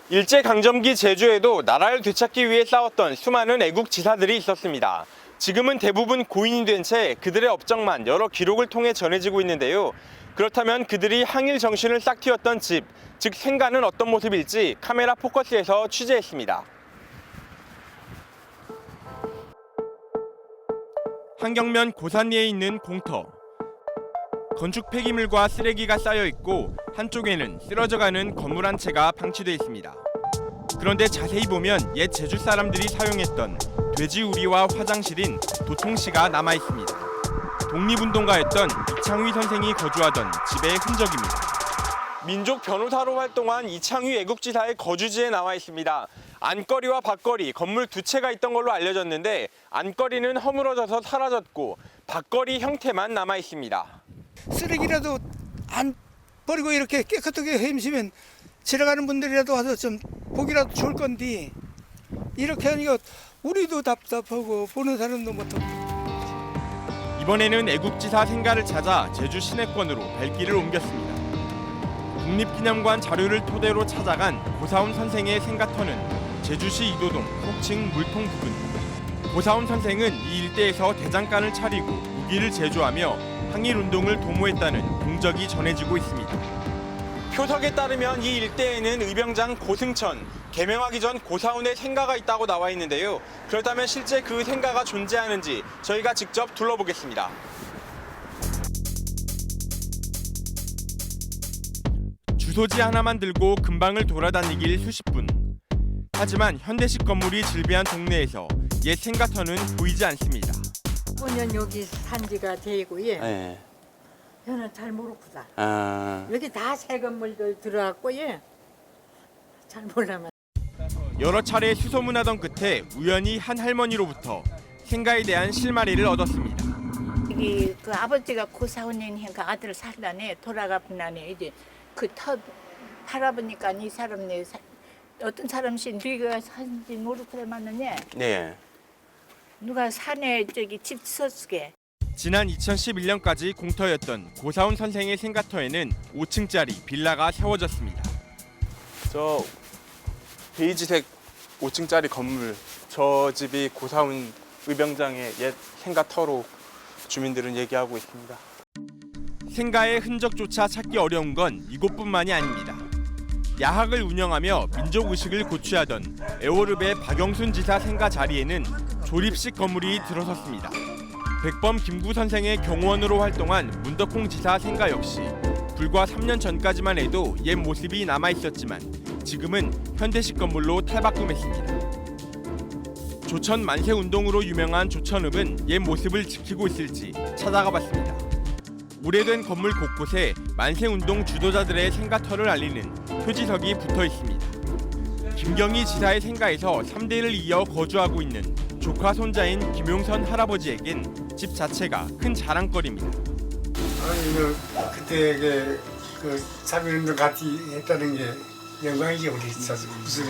일제강점기 제주에도 나라를 되찾기 위해 싸웠던 수많은 애국지사들이 있었습니다. 지금은 대부분 고인이 된 채 그들의 업적만 여러 기록을 통해 전해지고 있는데요. 그렇다면 그들이 항일 정신을 싹 틔웠던 집, 즉 생가는 어떤 모습일지 카메라 포커스에서 취재했습니다. 한경면 고산리에 있는 공터. 건축 폐기물과 쓰레기가 쌓여 있고 한쪽에는 쓰러져가는 건물 한 채가 방치돼 있습니다. 그런데 자세히 보면 옛 제주 사람들이 사용했던 돼지우리와 화장실인 도통시가 남아 있습니다. 독립운동가였던 이창휘 선생이 거주하던 집의 흔적입니다. 민족 변호사로 활동한 이창휘 애국지사의 거주지에 나와 있습니다. 안거리와 밭거리, 건물 두 채가 있던 걸로 알려졌는데 안거리는 허물어져서 사라졌고 밭거리 형태만 남아 있습니다. 쓰레기라도 안 버리고 이렇게 깨끗하게 헤엄치면 지나가는 분들이라도 와서 좀 보기라도 좋을 건데 이렇게 하니까 우리도 답답하고 보는 사람도 못하고. 이번에는 애국지사 생가를 찾아 제주 시내권으로 발길을 옮겼습니다. 국립기념관 자료를 토대로 찾아간 고사훈 선생의 생가터는 제주시 이도동 속칭 물통 부근. 고사훈 선생은 이 일대에서 대장간을 차리고 무기를 제조하며 항일운동을 도모했다는 공적이 전해지고 있습니다. 표석에 따르면 이 일대에는 의병장 고승천, 개명하기 전 고사훈의 생가가 있다고 나와 있는데요. 그렇다면 실제 그 생가가 존재하는지 저희가 직접 둘러보겠습니다. 주소지 하나만 들고 근방을 돌아다니길 수십 분. 하지만 현대식 건물이 즐비한 동네에서 옛 생가터는 보이지 않습니다. 5년 여기 산 지가 되고 예. 네. 저는 잘 모르고다. 아, 여기 다 새 건물들 들어갔고 예. 잘 몰라만. 여러 차례 수소문하던 끝에 우연히 한 할머니로부터 생가에 대한 실마리를 얻었습니다. 여기 그 아버지가 고사원님이니까 아들 살다네 돌아가분나네 이제 그 터 팔아보니까 이 사람네 어떤 사람씩 누가 산지 모르고 그래만은예. 네. 누가 산에 저기 집 서쓰게. 지난 2011년까지 공터였던 고사훈 선생의 생가터에는 5층짜리 빌라가 세워졌습니다. 저 베이지색 5층짜리 건물, 저 집이 고사훈 의병장의 옛 생가터로 주민들은 얘기하고 있습니다. 생가의 흔적조차 찾기 어려운 건 이곳뿐만이 아닙니다. 야학을 운영하며 민족의식을 고취하던 에오르베 박영순 지사 생가 자리에는 조립식 건물이 들어섰습니다. 백범 김구 선생의 경호원으로 활동한 문덕홍 지사 생가 역시 불과 3년 전까지만 해도 옛 모습이 남아있었지만 지금은 현대식 건물로 탈바꿈했습니다. 조천 만세운동으로 유명한 조천읍은 옛 모습을 지키고 있을지 찾아가 봤습니다. 오래된 건물 곳곳에 만세운동 주도자들의 생가터를 알리는 표지석이 붙어 있습니다. 김경희 지사의 생가에서 3대를 이어 거주하고 있는 조카 손자인 김용선 할아버지에겐 집 자체가 큰 자랑거리입니다. 아니 그때 그 자비운동 같이 했다는 게 영광이지 우리 무슨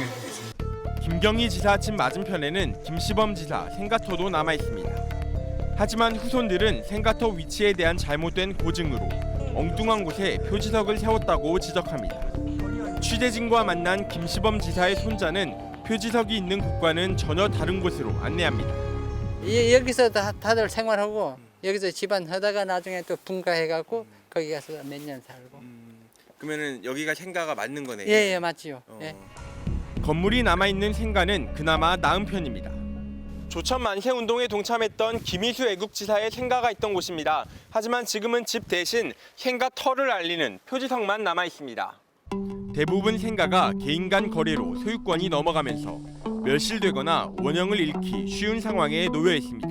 김경희 지사 집 맞은편에는 김시범 지사 생가터도 남아 있습니다. 하지만 후손들은 생가터 위치에 대한 잘못된 고증으로 엉뚱한 곳에 표지석을 세웠다고 지적합니다. 취재진과 만난 김시범 지사의 손자는 표지석이 있는 곳과는 전혀 다른 곳으로 안내합니다. 여기서 다들 생활하고 여기서 집안 하다가 나중에 또 분가해갖고 거기 가서 몇 년 살고. 그러면은 여기가 생가가 맞는 거네요. 예, 맞지요. 예. 건물이 남아있는 생가는 그나마 나은 편입니다. 조천 만세운동에 동참했던 김희수 애국지사의 생가가 있던 곳입니다. 하지만 지금은 집 대신 생가터를 알리는 표지석만 남아 있습니다. 대부분 생가가 개인 간 거래로 소유권이 넘어가면서 멸실되거나 원형을 잃기 쉬운 상황에 놓여 있습니다.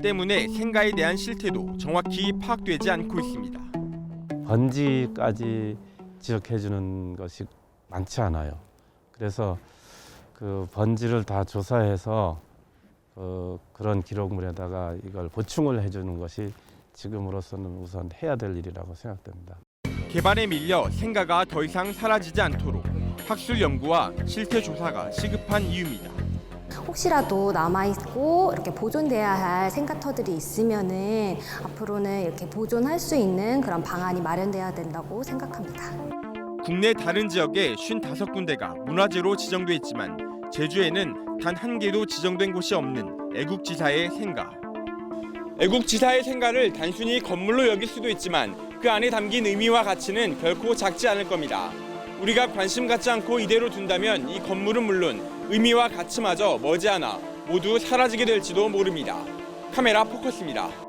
때문에 생가에 대한 실태도 정확히 파악되지 않고 있습니다. 번지까지 지적해주는 것이 많지 않아요. 그래서 그 번지를 다 조사해서 그런 기록물에다가 이걸 보충을 해주는 것이 지금으로서는 우선 해야 될 일이라고 생각됩니다. 개발에 밀려 생가가 더 이상 사라지지 않도록 학술 연구와 실태 조사가 시급한 이유입니다. 혹시라도 남아있고 이렇게 보존돼야 할 생가터들이 있으면은 앞으로는 이렇게 보존할 수 있는 그런 방안이 마련돼야 된다고 생각합니다. 국내 다른 지역에 55군데가 문화재로 지정돼 있지만 제주에는 단 한 개도 지정된 곳이 없는 애국지사의 생가. 애국지사의 생가를 단순히 건물로 여길 수도 있지만 그 안에 담긴 의미와 가치는 결코 작지 않을 겁니다. 우리가 관심 갖지 않고 이대로 둔다면 이 건물은 물론 의미와 가치마저 머지않아 모두 사라지게 될지도 모릅니다. 카메라 포커스입니다.